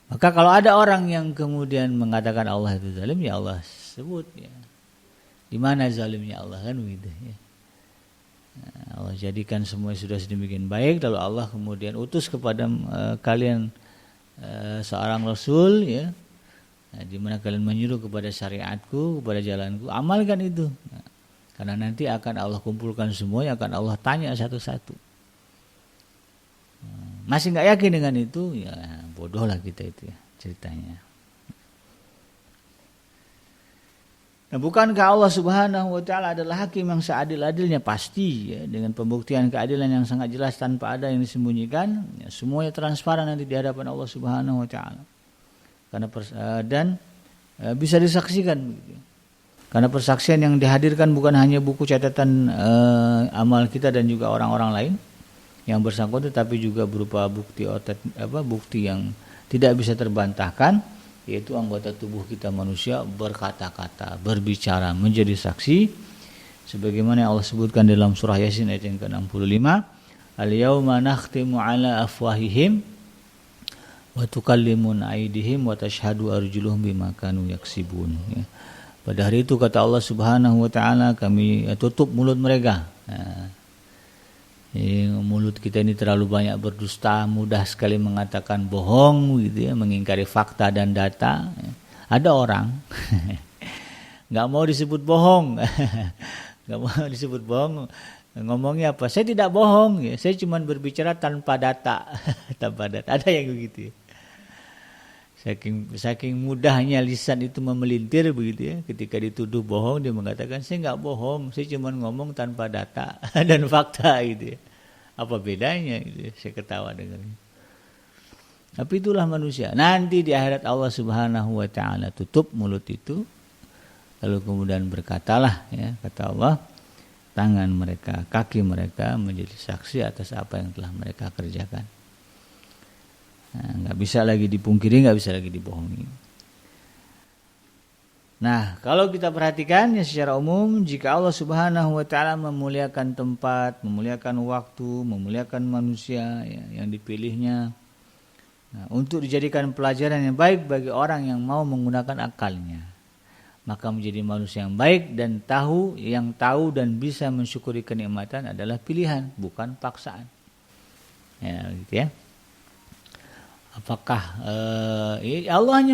Maka kalau ada orang yang kemudian mengatakan Allah itu zalim, ya Allah sebut ya, di mana zalimnya Allah, kan begitu ya. Allah jadikan semuanya sudah sedemikian baik, lalu Allah kemudian utus kepada kalian seorang Rasul ya, di mana kalian menyuruh kepada syariatku, kepada jalanku, amalkan itu. Karena nanti akan Allah kumpulkan semuanya, akan Allah tanya satu-satu. Masih nggak yakin dengan itu, ya bodoh lah kita itu ya ceritanya. Nah, bukankah Allah Subhanahu wa taala adalah hakim yang seadil-adilnya? Pasti ya, dengan pembuktian keadilan yang sangat jelas tanpa ada yang disembunyikan, ya, semuanya transparan nanti di hadapan Allah Subhanahu wa taala. Karena bisa disaksikan begitu. Karena persaksian yang dihadirkan bukan hanya buku catatan amal kita dan juga orang-orang lain yang bersangkutan, tetapi juga berupa bukti yang tidak bisa terbantahkan, yaitu anggota tubuh kita manusia berkata-kata, berbicara, menjadi saksi, sebagaimana Allah sebutkan dalam surah Yasin ayat yang ke-65, al-yauma nakhtimu ala afwahihim wa tukallimuna aydihim wa tashhadu arjuluhum bima kanu yaksibun. Ya. Pada hari itu kata Allah Subhanahu wa taala, kami tutup mulut mereka. Nah, mulut kita ini terlalu banyak berdusta, mudah sekali mengatakan bohong gitu ya, mengingkari fakta dan data. Ada orang nggak mau disebut bohong, nggak mau disebut bohong, ngomongnya apa? Saya tidak bohong, ya. Saya cuma berbicara tanpa data, tanpa data. Ada yang begitu. Ya. Saking mudahnya lisan itu memelintir begitu ya. Ketika dituduh bohong, dia mengatakan saya nggak bohong, saya cuma ngomong tanpa data dan fakta gitu ya. Apa bedanya gitu ya? Saya ketawa dengannya. Tapi itulah manusia. Nanti di akhirat Allah Subhanahu wa taala tutup mulut itu, lalu kemudian berkatalah ya, kata Allah, tangan mereka, kaki mereka menjadi saksi atas apa yang telah mereka kerjakan. Nah, nggak bisa lagi dipungkiri, nggak bisa lagi dibohongi. Nah, kalau kita perhatikan ya secara umum, jika Allah Subhanahu wa taala memuliakan tempat, memuliakan waktu, memuliakan manusia ya, yang dipilihnya, nah, untuk dijadikan pelajaran yang baik bagi orang yang mau menggunakan akalnya, maka menjadi manusia yang baik dan yang tahu dan bisa mensyukuri kenikmatan adalah pilihan, bukan paksaan. Ya, gitu ya. Apakah Allah hanya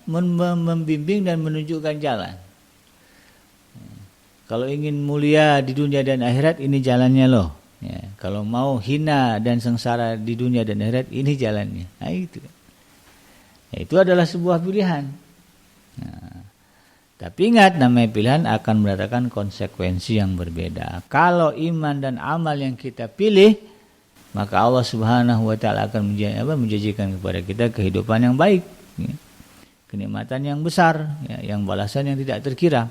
membimbing dan menunjukkan jalan. Kalau ingin mulia di dunia dan akhirat, ini jalannya loh. Ya, kalau mau hina dan sengsara di dunia dan akhirat, ini jalannya. Nah, itu. Ya, itu adalah sebuah pilihan. Nah, tapi ingat, namanya pilihan akan mendatangkan konsekuensi yang berbeda. Kalau iman dan amal yang kita pilih, maka Allah Subhanahu wa taala akan menjanjikan kepada kita kehidupan yang baik, ya. Kenikmatan yang besar, ya, yang balasan yang tidak terkira.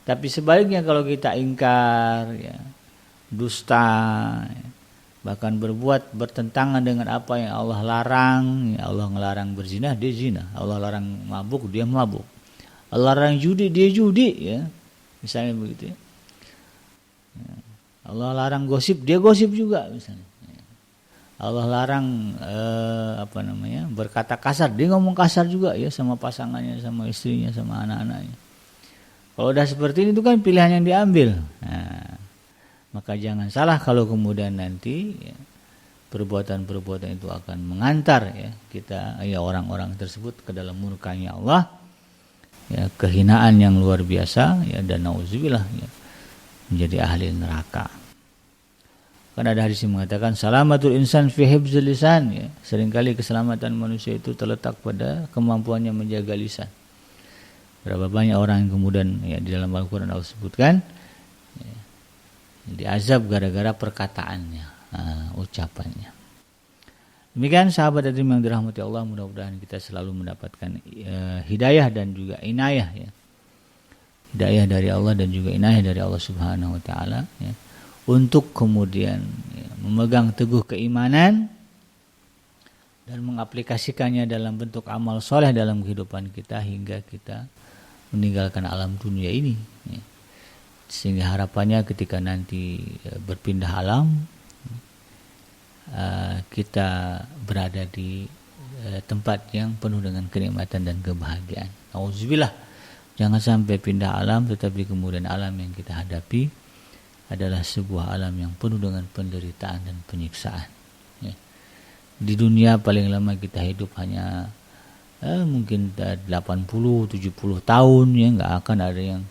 Tapi sebaliknya kalau kita ingkar, ya, dusta, ya, bahkan bertentangan dengan apa yang Allah larang, ya, Allah ngelarang berzina, dia zina. Allah larang mabuk, dia mabuk. Allah larang judi, dia judi, ya. Misalnya begitu ya. Allah larang gosip, dia gosip juga misalnya. Allah larang berkata kasar, dia ngomong kasar juga ya sama pasangannya, sama istrinya, sama anak-anaknya. Kalau udah seperti ini itu kan pilihan yang diambil. Nah, maka jangan salah kalau kemudian nanti ya, perbuatan-perbuatan itu akan mengantar ya kita, ya orang-orang tersebut ke dalam murkanya Allah, ya kehinaan yang luar biasa ya, dan nauzubillah ya, menjadi ahli neraka. Kan ada hadis yang mengatakan salamatul insan fi hifdzil lisan, ya. Seringkali keselamatan manusia itu terletak pada kemampuannya menjaga lisan. Berapa banyak orang yang kemudian ya di dalam Al-Qur'an Allah sebutkan ya, diazab gara-gara perkataannya, ucapannya. Demikian sahabat dan yang dirahmati Allah, mudah-mudahan kita selalu mendapatkan hidayah dan juga inayah, ya. Hidayah dari Allah dan juga inayah dari Allah Subhanahu wa taala, ya. Untuk kemudian ya, memegang teguh keimanan dan mengaplikasikannya dalam bentuk amal soleh dalam kehidupan kita hingga kita meninggalkan alam dunia ini, ya. Sehingga harapannya ketika nanti berpindah alam, kita berada di tempat yang penuh dengan kenikmatan dan kebahagiaan. Auzubillah, jangan sampai pindah alam tetapi kemudian alam yang kita hadapi adalah sebuah alam yang penuh dengan penderitaan dan penyiksaan, ya. Di dunia paling lama kita hidup hanya mungkin 80-70 tahun, ya, nggak akan ada yang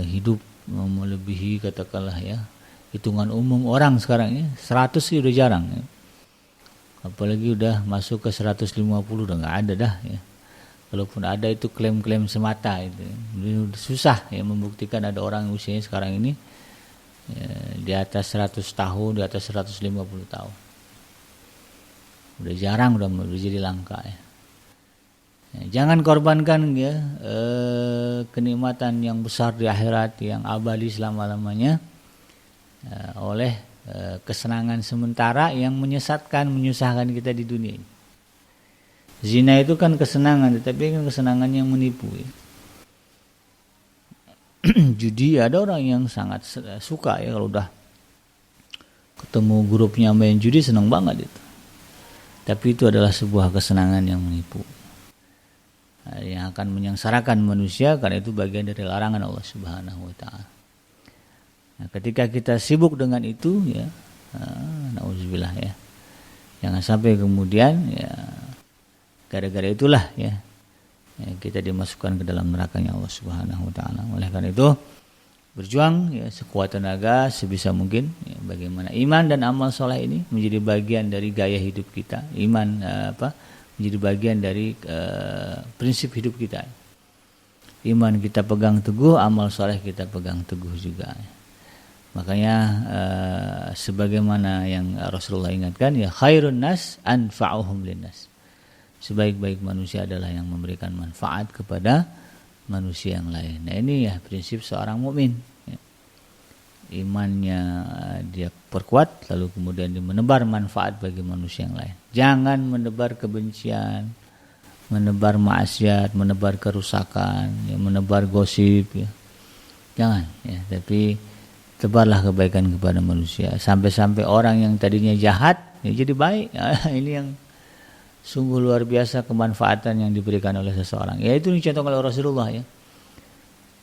hidup melebihi katakanlah ya hitungan umum orang sekarang, ya 100 sih udah jarang, ya. Apalagi udah masuk ke 150 udah nggak ada dah, ya. Kalaupun ada itu klaim-klaim semata itu, ya. Susah ya membuktikan ada orang usianya sekarang ini ya, di atas 100 tahun, di atas 150 tahun. Udah jarang, udah jadi langka, ya. Jangan korbankan ya kenikmatan yang besar di akhirat yang abadi selama-lamanya oleh kesenangan sementara yang menyesatkan, menyusahkan kita di dunia ini. Zina itu kan kesenangan, tetapi kan kesenangan yang menipu, ya. Judi, ada orang yang sangat suka ya kalau udah ketemu grupnya main judi senang banget itu. Tapi itu adalah sebuah kesenangan yang menipu, yang akan menyengsarakan manusia, karena itu bagian dari larangan Allah Subhanahu wa taala. Nah, ketika kita sibuk dengan itu ya, nauzubillah ya. Jangan sampai kemudian ya gara-gara itulah ya kita dimasukkan ke dalam nerakanya Allah Subhanahu wa taala. Oleh karena itu berjuang ya sekuat tenaga sebisa mungkin ya, bagaimana iman dan amal soleh ini menjadi bagian dari gaya hidup kita. Iman menjadi bagian dari prinsip hidup kita. Iman kita pegang teguh, amal soleh kita pegang teguh juga. Makanya sebagaimana yang Rasulullah ingatkan ya khairun nas anfa'uhum linnas. Sebaik-baik manusia adalah yang memberikan manfaat kepada manusia yang lain. Nah ini ya prinsip seorang mukmin. Ya. Imannya dia perkuat, lalu kemudian dia menebar manfaat bagi manusia yang lain. Jangan menebar kebencian, menebar maksiat, menebar kerusakan, ya, menebar gosip. Ya. Jangan. Ya. Tapi tebarlah kebaikan kepada manusia. Sampai-sampai orang yang tadinya jahat ya jadi baik. Ini yang sungguh luar biasa kemanfaatan yang diberikan oleh seseorang. Ya itu dicontohkan oleh Rasulullah ya.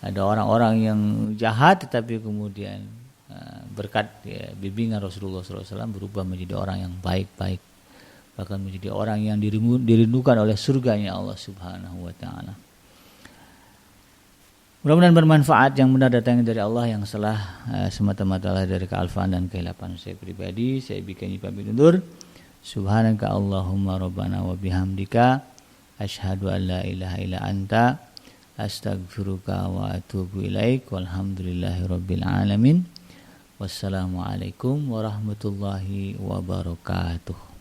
Ada orang-orang yang jahat tetapi kemudian berkat ya, bimbingan Rasulullah SAW berubah menjadi orang yang baik-baik. Bahkan menjadi orang yang dirindukan oleh surganya Allah Subhanahu wa taala. Mudah-mudahan bermanfaat, yang benar datangnya dari Allah, yang salah semata-mata dari kealfaan dan kehilapan saya pribadi. Saya bikin pamit undur. Subhanaka Allahumma rabbana wa bihamdika asyhadu an la ilaha illa anta astaghfiruka wa atubu ilaik. Walhamdulillahi rabbil alamin. Wassalamualaikum warahmatullahi wabarakatuh.